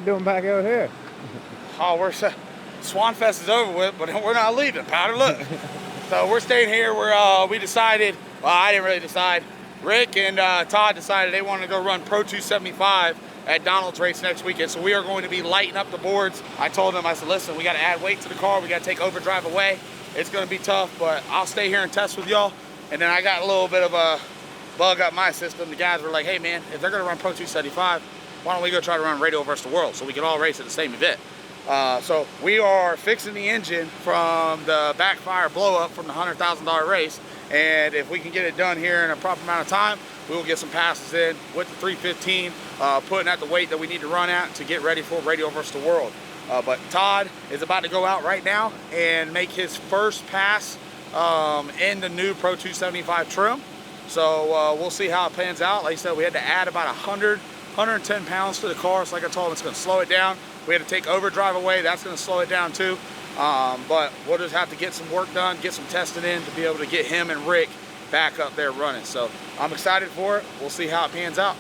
doing back out here? Oh, Swan Fest is over with, but we're not leaving, Powder. Look. So we're staying here. We decided, well, I didn't really decide. Rick and Todd decided they wanted to go run Pro275 at Donald's race next weekend. So we are going to be lighting up the boards. I told them, I said, listen, we got to add weight to the car. We got to take overdrive away. It's going to be tough, but I'll stay here and test with y'all. And then I got a little bit of a bug up my system. The guys were like, hey man, if they're going to run Pro275, why don't we go try to run Radio versus the World so we can all race at the same event? So we are fixing the engine from the backfire blow up from the $100,000 race. And if we can get it done here in a proper amount of time, we will get some passes in with the 315, putting at the weight that we need to run at to get ready for Radio versus the World. But Todd is about to go out right now and make his first pass in the new Pro275 trim. So we'll see how it pans out. Like I said, we had to add about 110 pounds to the car. So like I told him, it's going to slow it down. We had to take overdrive away. That's going to slow it down too. But we'll just have to get some work done, get some testing in to be able to get him and Rick back up there running. So I'm excited for it. We'll see how it pans out.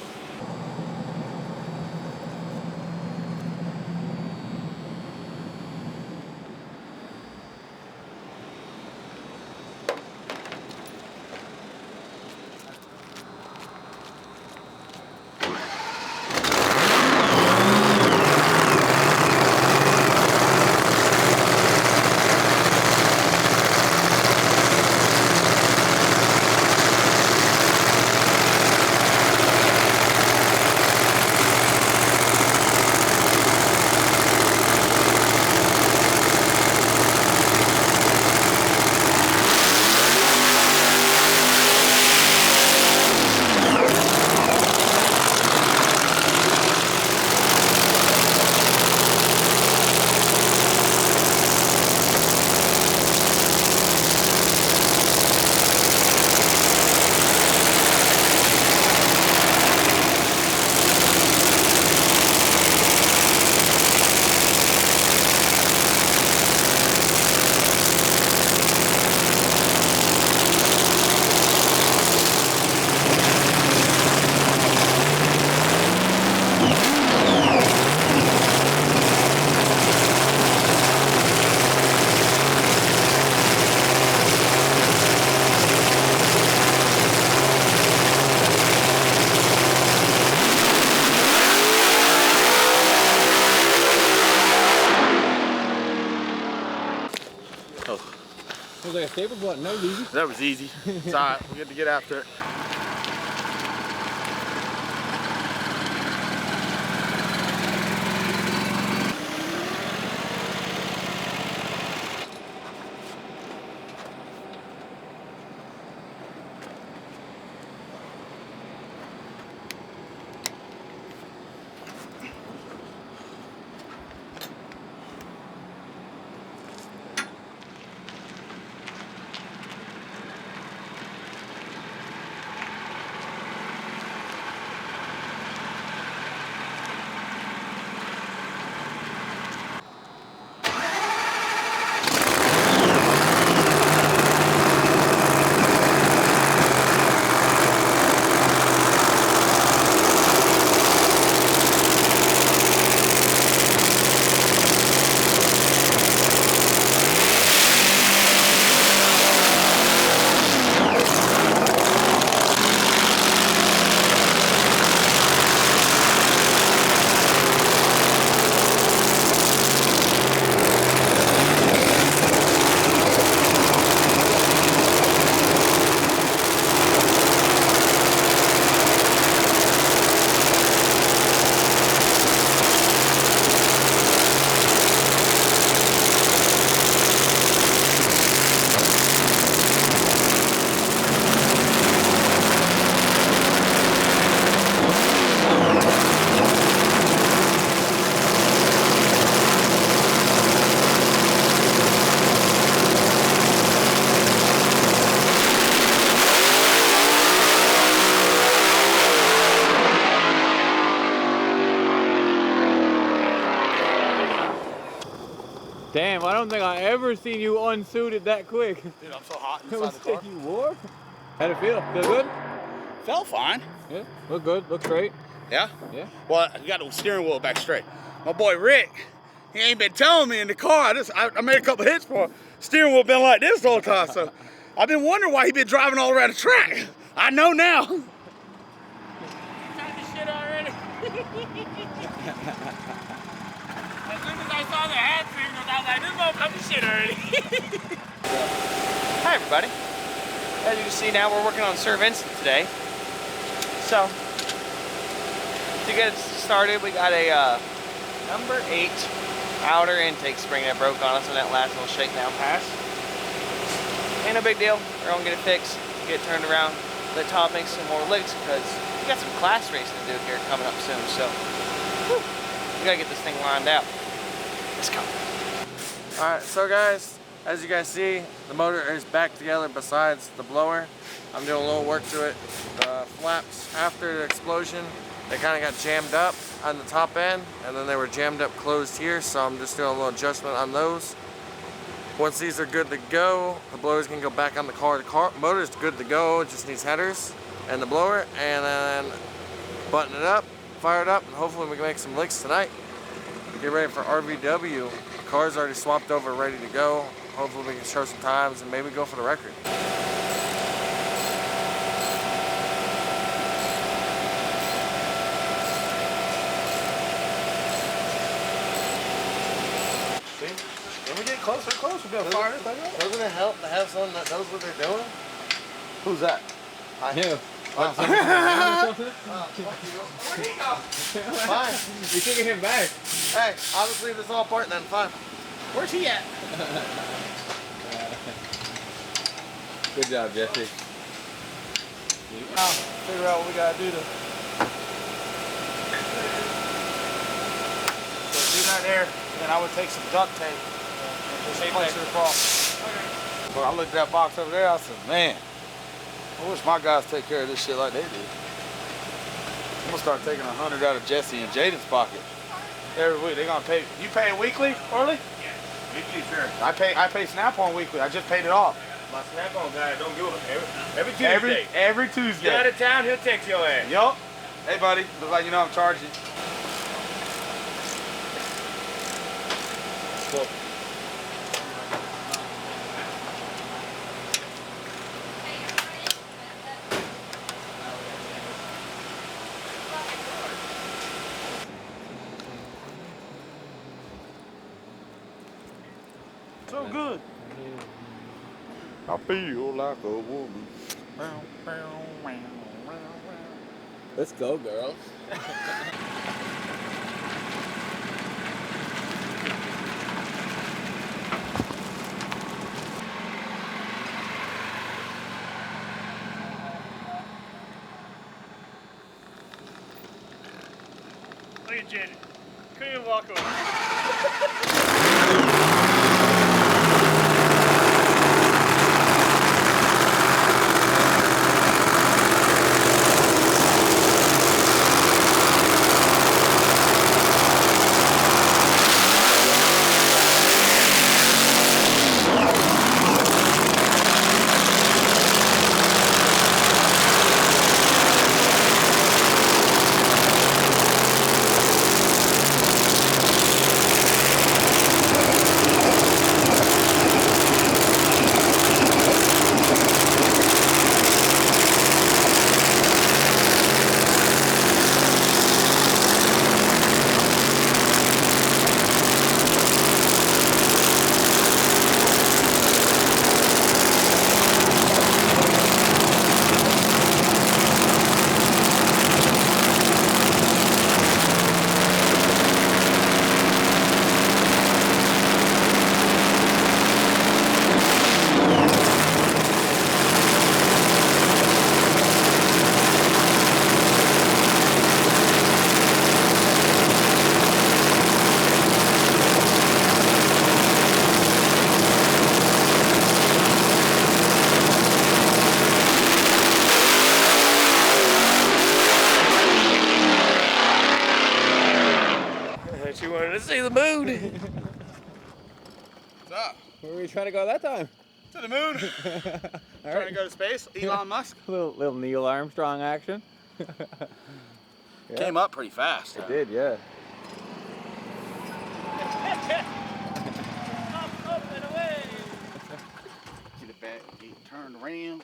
It was like a staple button. That was easy. That was easy. It's all right. We get to get after it. Damn, I don't think I ever seen you unsuited that quick. Dude, I'm so hot inside the car. You wore? How'd it feel? Feel good? Felt fine. Yeah, look good, look straight. Yeah? Yeah. Well, you got the steering wheel back straight. my boy Rick, he ain't been telling me in the car. I made a couple hits for him. Steering wheel been like this the whole time. So I've been wondering why he been driving all around the track. I know now. You tried this shit already? As soon as I saw the hand signals, I was like, this motherfucking shit already. Hi everybody. As you can see now, we're working on Sir Vincent today. So, to get it started, we got a number 8 outer intake spring that broke on us on that last little shakedown pass. Ain't no big deal. We're gonna get it fixed, get it turned around, let Todd make some more licks because we got some class racing to do here coming up soon. So, whew, we gotta get this thing lined out. Let's go. Alright, so guys, as you guys see, the motor is back together besides the blower. I'm doing a little work to it. The flaps after the explosion, they kind of got jammed up on the top end, and then they were jammed up closed here, so I'm just doing a little adjustment on those. Once these are good to go, the blowers can go back on the car. The motor is good to go, it just needs headers and the blower, and then button it up, fire it up, and hopefully we can make some licks tonight. Get ready for RVW. The car's already swapped over, ready to go. Hopefully we can show some times and maybe go for the record. When we get closer and closer, we'll be able to fire this thing up. Doesn't it help to have someone that knows what they're doing? Who's that? You. Fuck you. Where'd he go? Fine. You're kicking him back. Hey, I'll just leave this all apart then, fine. Where's he at? Good job, Jesse. Now, figure out what we gotta do to. So do that there, and then I would take some duct tape and just place it across. Okay. Well, I looked at that box over there, I said, man, I wish my guys take care of this shit like they did. I'm gonna start taking 100 out of Jesse and Jaden's pocket. Every week, they're gonna pay. You pay it weekly, Orly? Yeah, weekly, sure. I pay Snap-on weekly. I just paid it off. My Snap-on guy don't do it every Tuesday. Every Tuesday. Get out of town, he'll text your ass. Yup. Hey, buddy. Looks like you know I'm charging. Cool. So good. I feel like a woman. Let's go, girls. Look at Jaden. Couldn't even walk over. You wanted to see the moon. What's up? Where were we trying to go that time? To the moon. All Trying to go to space. Elon Musk. Little Neil Armstrong action. Yeah. Came up pretty fast. It did, yeah. turn around,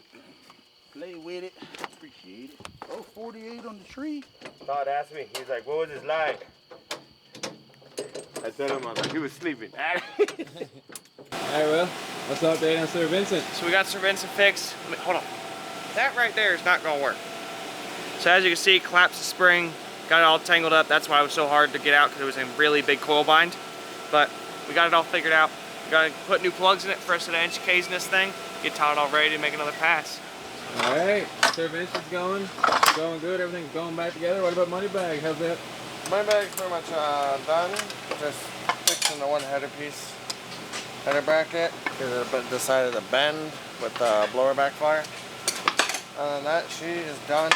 play with it, appreciate it. Oh, 48 on the tree. Todd asked me, he's like, what was his like? I told him, he was sleeping. Alright, well, let's update on Sir Vincent. So we got Sir Vincent fixed. Hold on. That right there is not gonna work. So as you can see, collapsed the spring, got it all tangled up. That's why it was so hard to get out, because it was in really big coil bind. But we got it all figured out. We gotta put new plugs in it for us to inch K's in this thing. Get Todd all ready to make another pass. Alright, Sir Vincent's going good, everything's going back together. What about Moneybag? How's that? My bag's pretty much done. Just fixing the one header piece, header bracket, because it decided to bend with the blower backfire. Other than that, she is done.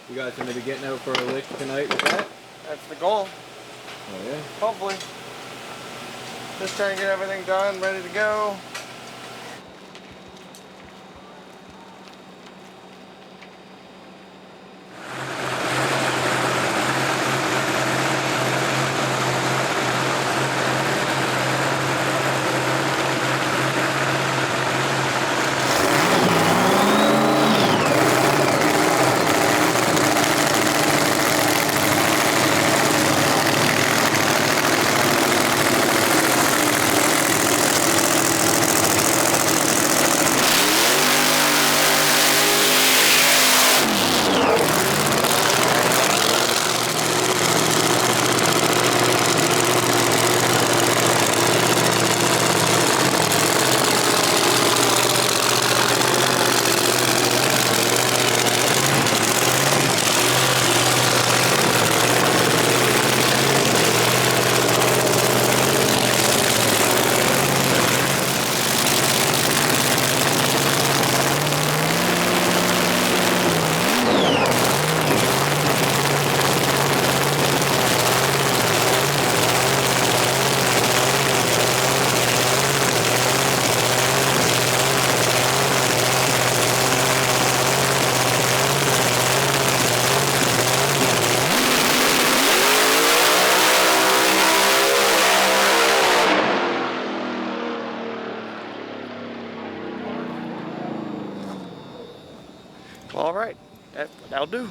You guys going to be getting out for a lick tonight with that? That's the goal. Oh yeah. Hopefully. Just trying to get everything done, ready to go. Well, all right, that'll do.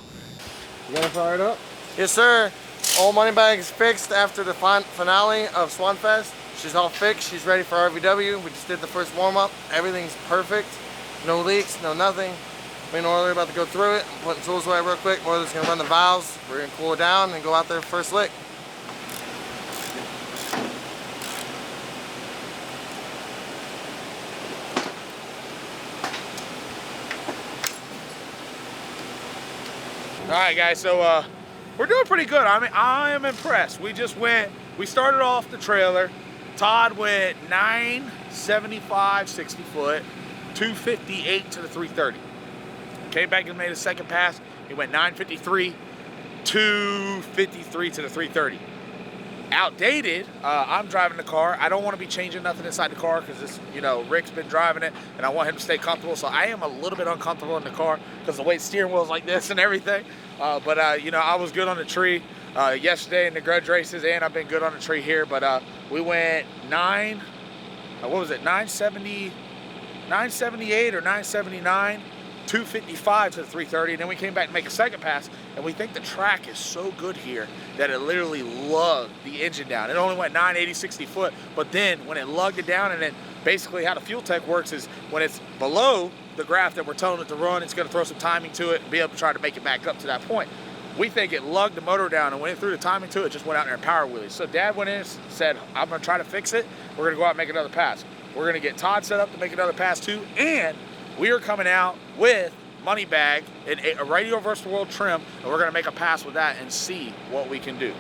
You got it fired up? Yes, sir. All Moneybag is fixed after the finale of Swanfest. She's all fixed. She's ready for RVW. We just did the first warm-up. Everything's perfect. No leaks, no nothing. Me and Orley are about to go through it. I'm putting tools away real quick. Orley's going to run the valves. We're going to cool it down and go out there first lick. All right, guys, so we're doing pretty good. I mean, I am impressed. We started off the trailer. Todd went 975 60 foot, 258 to the 330. Came back and made a second pass. He went 953, 253 to the 330. Outdated. I'm driving the car. I don't want to be changing nothing inside the car because this, Rick's been driving it, and I want him to stay comfortable. So I am a little bit uncomfortable in the car because the way steering wheel's like this and everything. But I was good on the tree yesterday in the grudge races, and I've been good on the tree here. But we went 978 or 979. 255 to the 330, and then we came back to make a second pass, and we think the track is so good here that it literally lugged the engine down. It only went 980 60 foot, but then when it lugged it down, and then basically how the fuel tech works is when it's below the graph that we're telling it to run, it's going to throw some timing to it and be able to try to make it back up to that point. We think it lugged the motor down, and when it threw the timing to it, just went out there and power wheelies. So Dad went in and said, I'm going to try to fix it. We're going to go out and make another pass. We're going to get Todd set up to make another pass too, and we are coming out with Moneybag in a Radio Versus the World trim, and we're going to make a pass with that and see what we can do.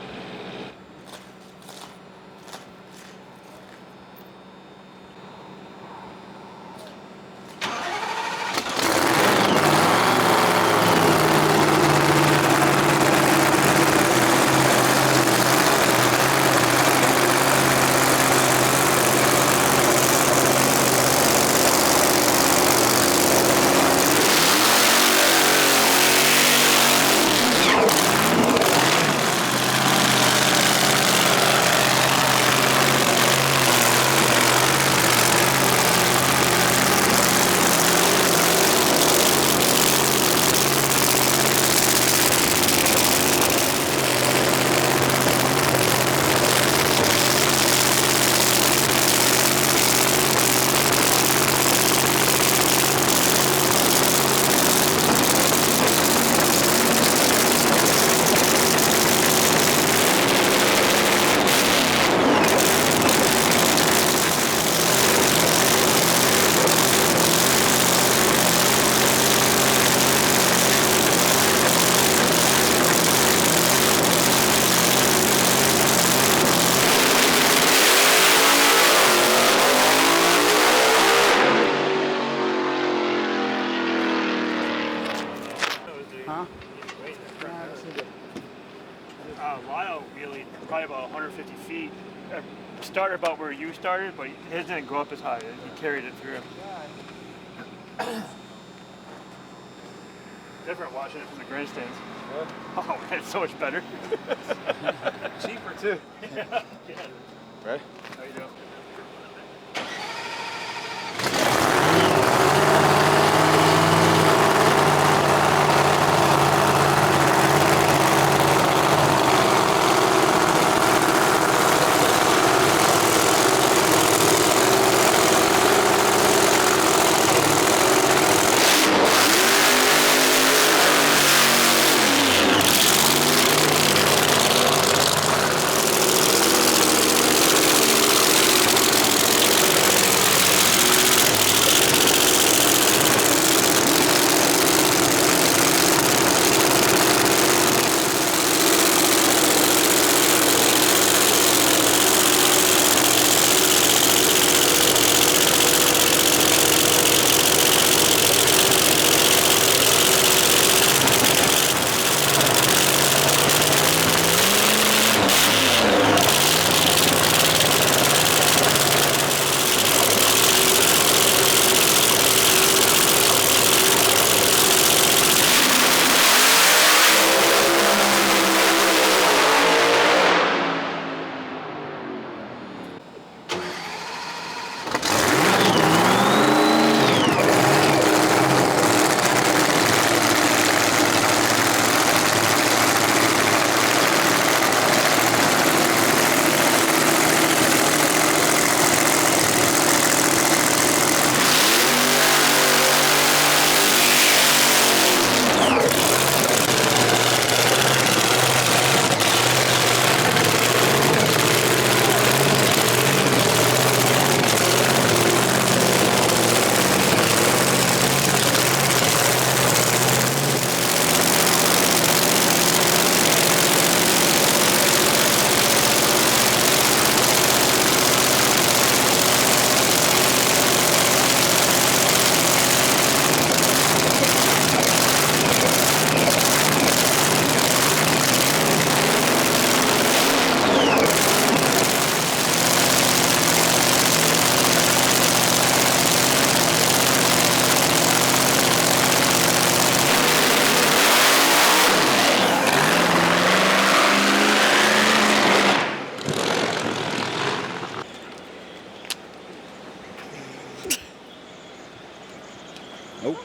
started about where you started, but his didn't go up as high. He carried it through. Different watching it from the grandstands. What? Oh, man, it's so much better. Cheaper too. Yeah. Ready? How you doing? Nope.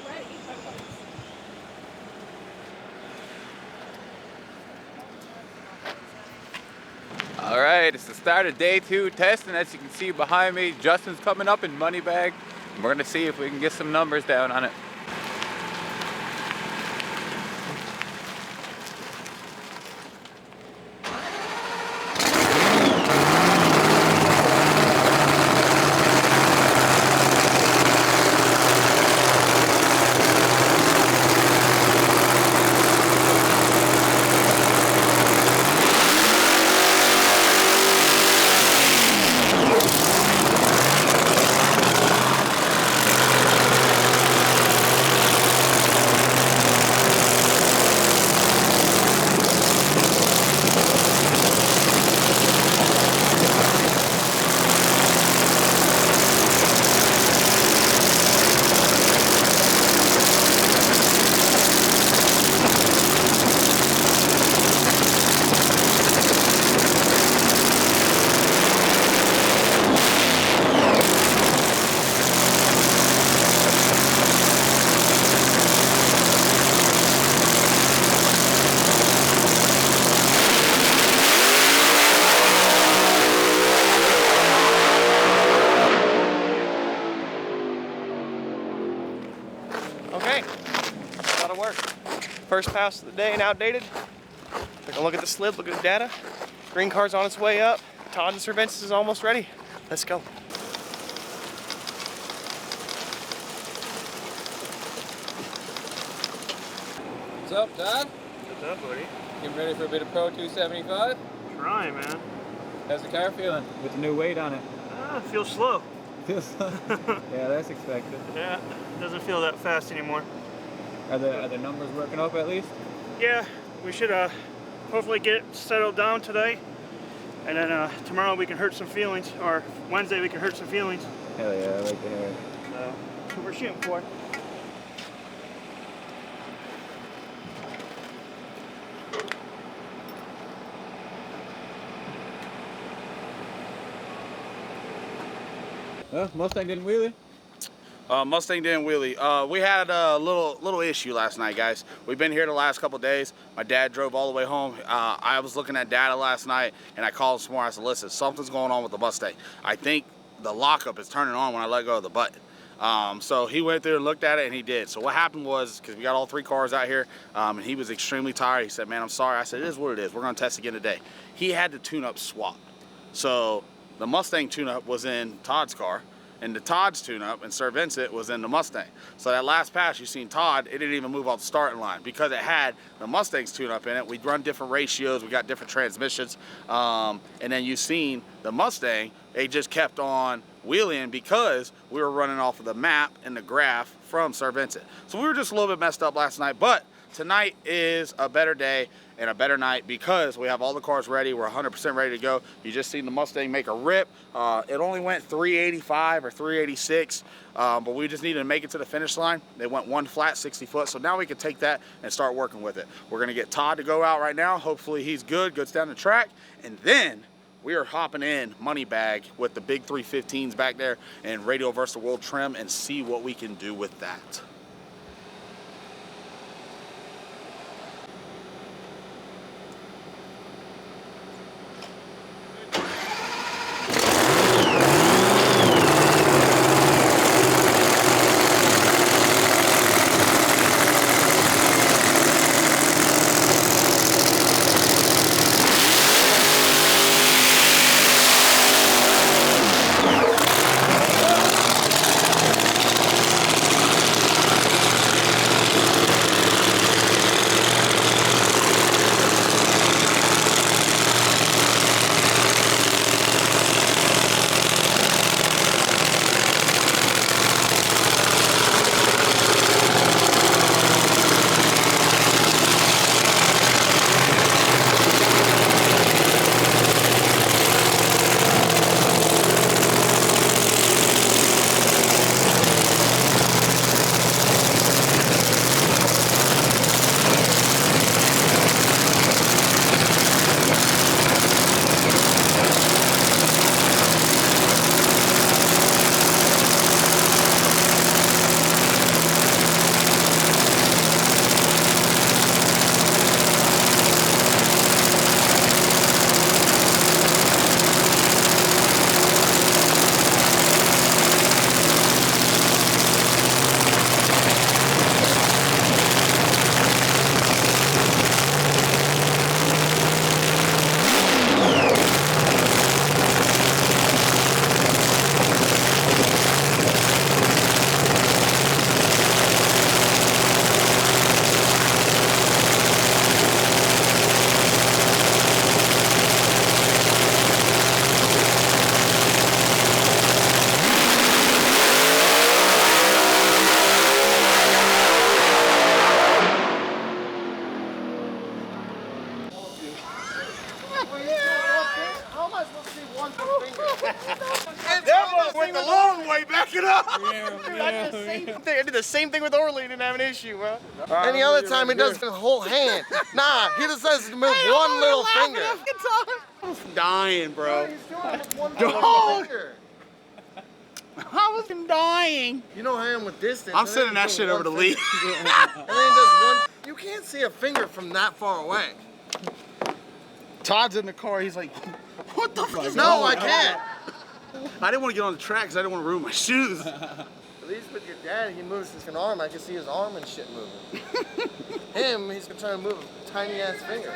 All right, it's the start of day 2 testing. As you can see behind me, Justin's coming up in Moneybag. And we're gonna see if we can get some numbers down on it. Okay, that'll work. First pass of the day and outdated. Take a look at the slid, look at the data. Green car's on its way up. Todd and Sir Vincent is almost ready. Let's go. What's up, Todd? What's up, buddy? Getting ready for a bit of Pro275? Trying, man. How's the car feeling with the new weight on it? Feels slow. Yeah, that's expected. Yeah, doesn't feel that fast anymore. Are the numbers working up at least? Yeah, we should hopefully get it settled down today. And then tomorrow we can hurt some feelings, or Wednesday we can hurt some feelings. Hell yeah, I like to hear it. So that's what we're shooting for. Well, Mustang didn't wheelie. Mustang didn't wheelie. We had a little issue last night, guys. We've been here the last couple days. My dad drove all the way home. I was looking at data last night, and I called this morning. I said, listen, something's going on with the Mustang. I think the lockup is turning on when I let go of the button. So he went through and looked at it, and he did. So what happened was, because we got all 3 cars out here, and he was extremely tired. He said, man, I'm sorry. I said, it is what it is. We're going to test again today. He had the tune-up swapped. So the Mustang tune-up was in Todd's car, and the Todd's tune-up and Sir Vincent was in the Mustang. So that last pass you seen Todd, it didn't even move off the starting line because it had the Mustang's tune-up in it. We'd run different ratios, we got different transmissions, and then you seen the Mustang, it just kept on wheeling because we were running off of the map and the graph from Sir Vincent. So we were just a little bit messed up last night, but tonight is a better day and a better night because we have all the cars ready. We're 100% ready to go. You just seen the Mustang make a rip. It only went 385 or 386, but we just needed to make it to the finish line. They went one flat 60 foot, so now we can take that and start working with it. We're gonna get Todd to go out right now. Hopefully he's good, goes down the track, and then we are hopping in Moneybag with the big 315s back there and Radio Versus the World trim and see what we can do with that. Went the long way, back it up. I did the same thing with Orly, didn't have an issue, bro. Any other time he does the whole hand. Nah, he just has to move one little finger. I'm dying, bro. Dog! I was dying. You know I am with distance. I'm sending that shit over to Lee. And then he does one. You can't see a finger from that far away. Todd's in the car. He's like, what the fuck? No, I can't. I didn't want to get on the track because I didn't want to ruin my shoes. At least with your dad, he moves his arm. I can see his arm and shit moving. Him, he's trying to move a tiny ass finger.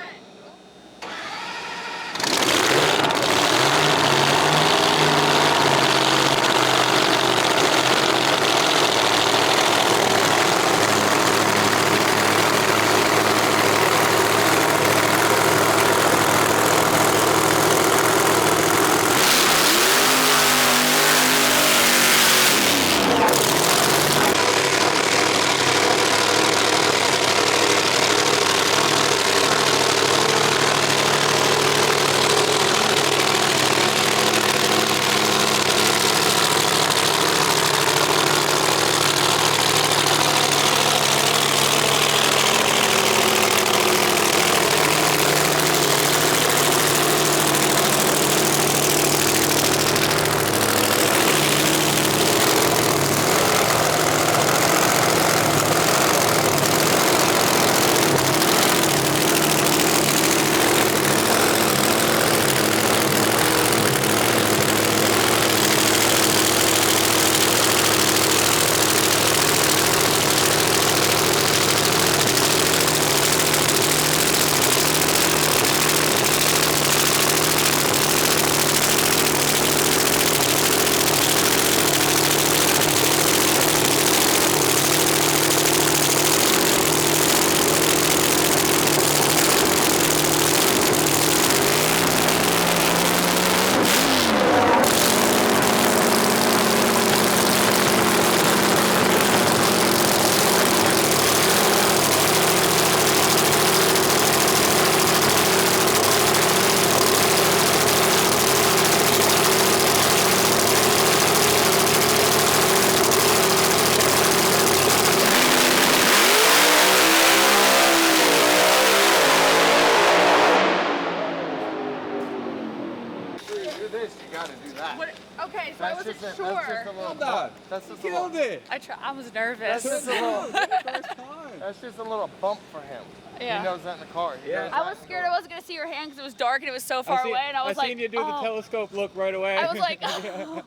bump. That's just a little, it. I was nervous. that's just a little, First time. that's just a little bump for him. Yeah. He knows that in the car. He Yeah. knows I that was in the scared car. I wasn't gonna see your hand because it was dark and it was so far away, and I was like, seen you do the oh. telescope look right away. I was like, oh,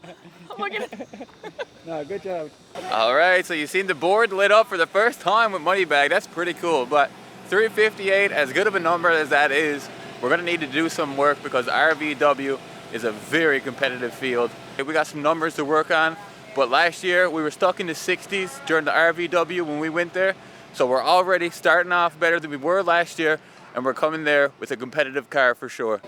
look at it. No, good job. All right, so you've seen the board lit up for the first time with Moneybag. That's pretty cool, but 358, as good of a number as that is, we're gonna need to do some work because RVW is a very competitive field. We got some numbers to work on, but last year we were stuck in the 60s during the RVW when we went there. So we're already starting off better than we were last year, and we're coming there with a competitive car for sure.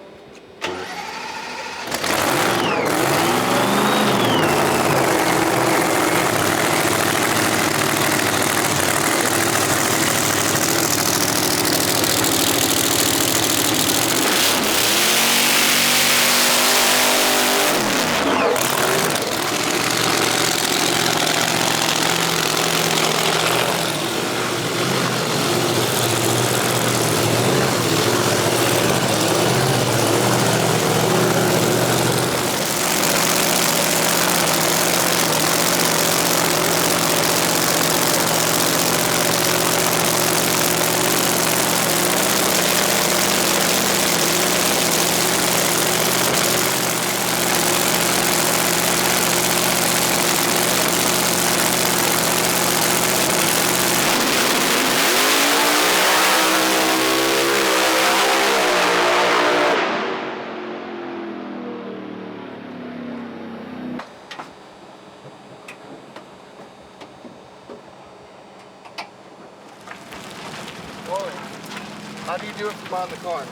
How do you do it from on the car?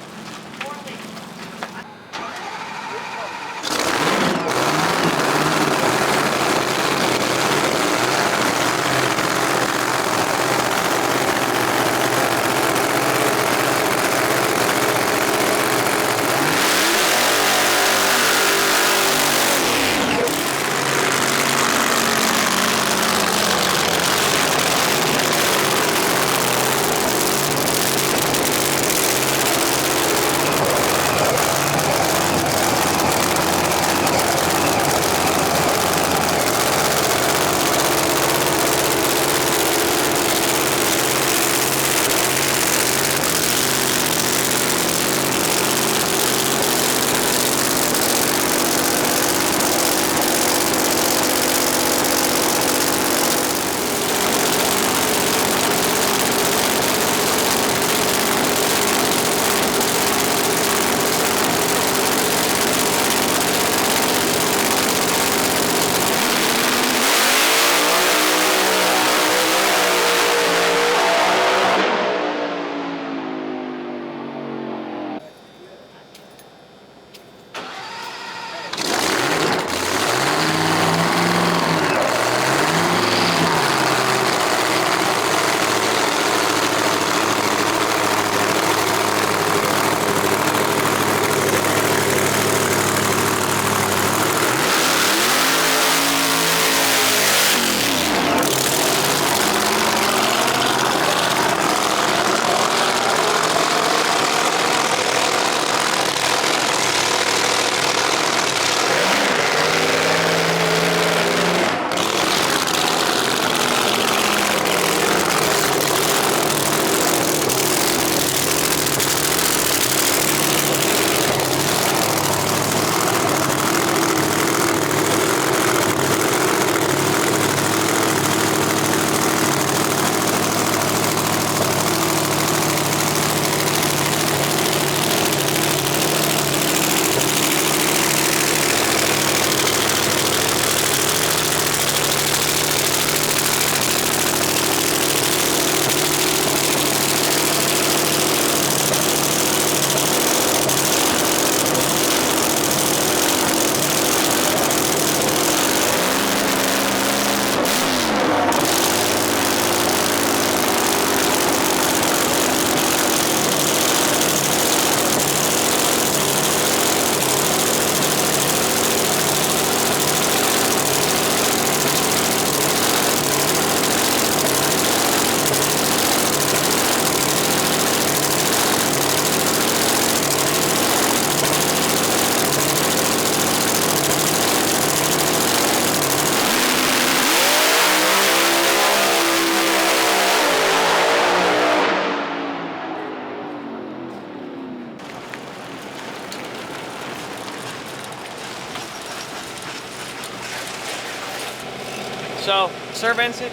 So, Sir Vincent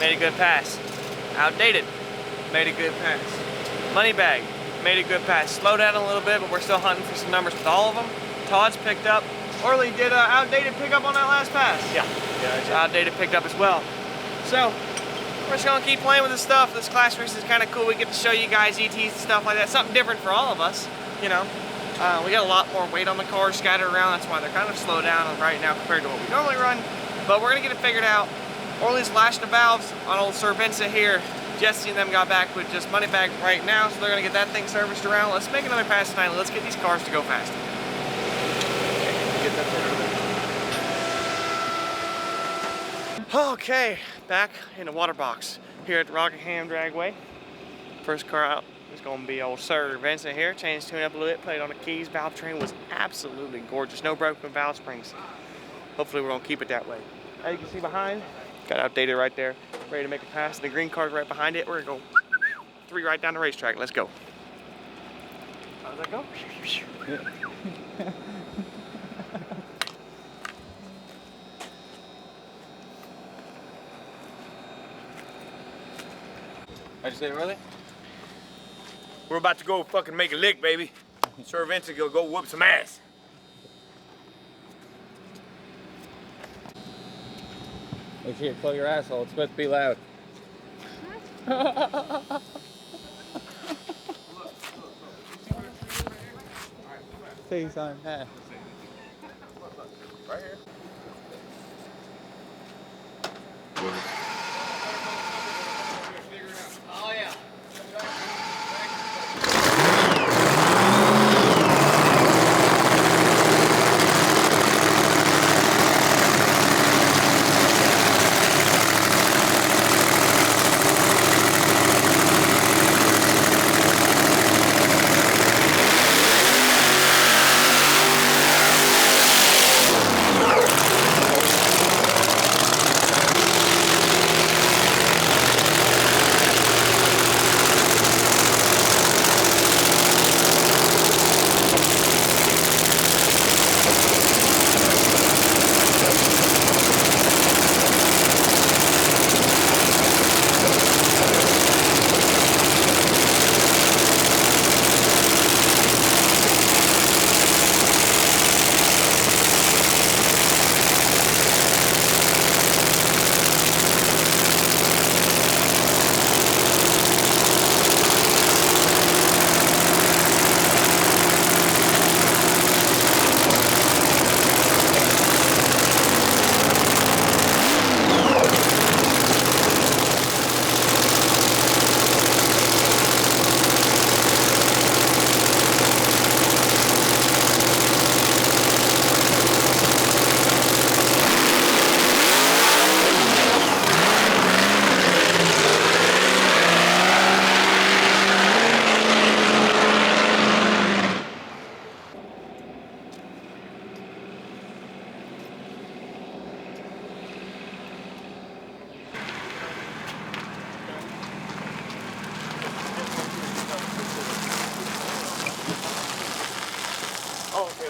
made a good pass. Outdated, made a good pass. Moneybag made a good pass. Slowed down a little bit, but we're still hunting for some numbers with all of them. Todd's picked up. Orly did outdated pickup on that last pass. Yeah. Outdated picked up as well. So, we're just gonna keep playing with this stuff. This class race is kind of cool. We get to show you guys ETs and stuff like that. Something different for all of us, you know. We got a lot more weight on the cars scattered around. That's why they're kind of slowed down right now compared to what we normally run. But we're gonna get it figured out. Orly's lashing the valves on old Sir Vincent here. Jesse and them got back with just Moneybag right now, so they're gonna get that thing serviced around. Let's make another pass tonight. Let's get these cars to go faster. Okay, back in the water box here at the Rockingham Dragway. First car out is gonna be old Sir Vincent here. Changed tune up a little bit, played on the keys. Valve train was absolutely gorgeous. No broken valve springs. Hopefully we're gonna keep it that way. As you can see behind, got outdated right there. Ready to make a pass. The green car's right behind it. We're gonna go 3 right down the racetrack. Let's go. How does that go? What'd you say, really? We're about to go fucking make a lick, baby. Sir Vincent gonna go whoop some ass. Make sure you plug your asshole. It's supposed to be loud. Say something. Right here. Oh yeah.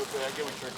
Okay, I get what you're saying.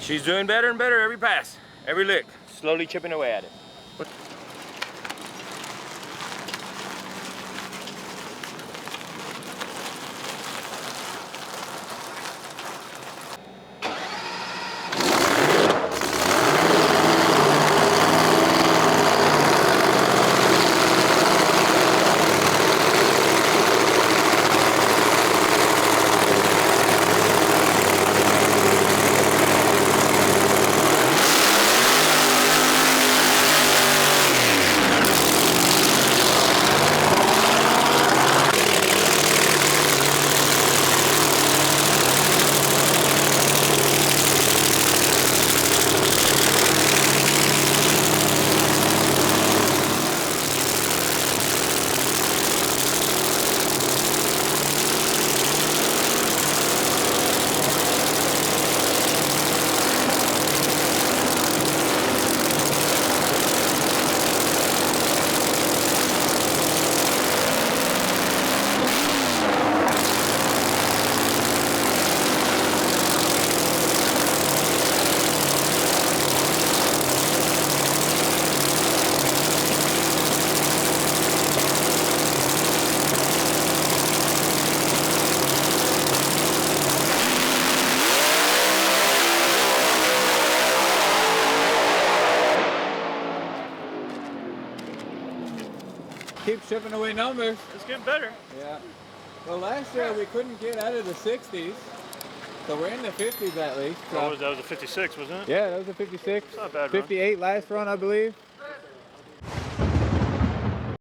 She's doing better and better every pass, every lick. Slowly chipping away at it. Keep shipping away numbers. It's getting better. Yeah. Well, last year we couldn't get out of the 60s, so we're in the 50s at least. So. That was a 56, wasn't it? Yeah, that was a 56. It's not a bad run. 58 last run, I believe.